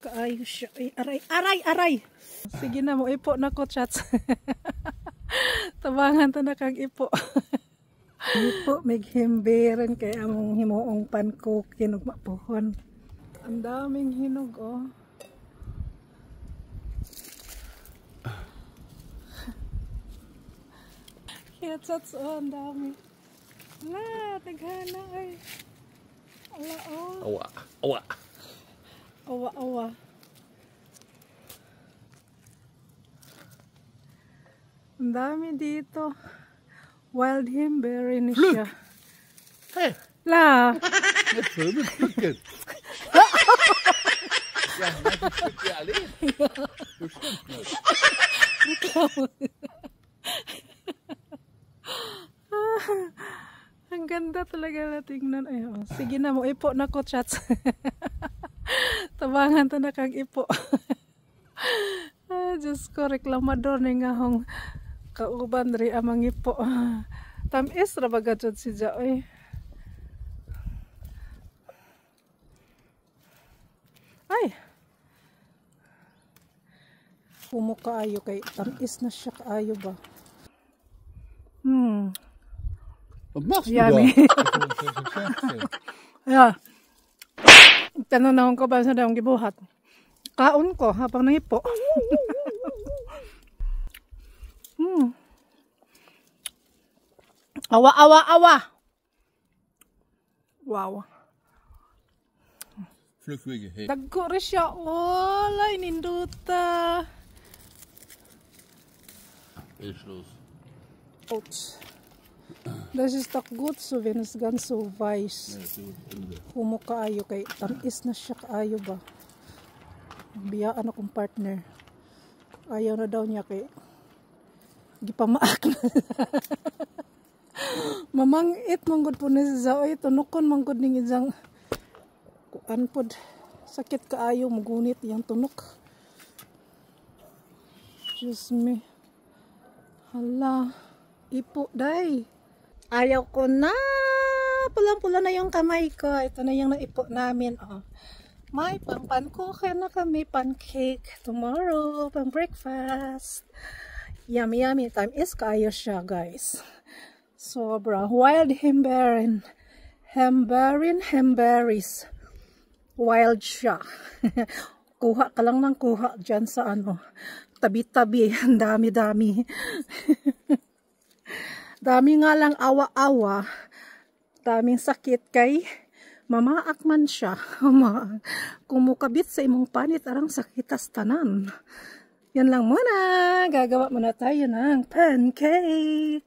kaayo siya. Ay, aray, aray, aray! Sige na mo, ipo na ko, chats. Tabangan to na kang ipo. Ipo, may himberan kaya among himuong pankok, hinog mapuhon. Ang daming hinog, oh. Kaya chats, oh, ang dami. Ala, taghana ay. Ala, oh. Awa, awa. Awa, awa. Ang dami dito. Wild himberry ni siya. Hey, La. met vrubbel plukken. Ja, met een stukje alleen. Hoe stinkt het? Ang ganda talaga na tingnan. Ay, oh. Sige na mo, ipo na ko, chats. Tabangan to na kang ipo. Ay, Diyos ko, reklamador ni nga hong kauban rin amang ipo. Tamis, rabaga dyan si Jaoy. Ay! Kumuka ayo kay tamis na siya kaayo ba? Wat machst du Yummy. Ja. Tanong ko ba sa daong gibuhat? Kaon ko habang nangipo. Awa, awa, awa. Wow. Vlugwiggen, hey. Dagko rin siya. Wala, ininduta. Is los. Ouch. Das ist doch gut so, wenn es ganz so weiß. Kumuka ayo kay tamis na siya kaayo ba? Biyaan akong partner. Ayaw na daw niya kay gipamaak na. Mamangit manggod po na sa Zaoy. Tunukon manggod ning isang kuan pod. Sakit kaayo magunit yang tunok. Diyos me. Hala. Ipo day. Ayaw ko na. Pulang-pula na yung kamay ko. Ito na yung naipo namin. Oh. May pang-pankuchen na kami. Pancake. Tomorrow. Pang breakfast. Yummy, yummy. Time is kaayo siya, guys. Sobra. Wild himberin. Hemberries. Wild siya. Kuha ka lang ng kuha dyan sa ano. Tabi-tabi. Ang dami-dami. Dami nga lang awa-awa. Daming sakit kay mamaak man siya. Kumukabit sa imong panit arang sakitas tanan. Yan lang muna. Gagawa muna tayo ng pancake.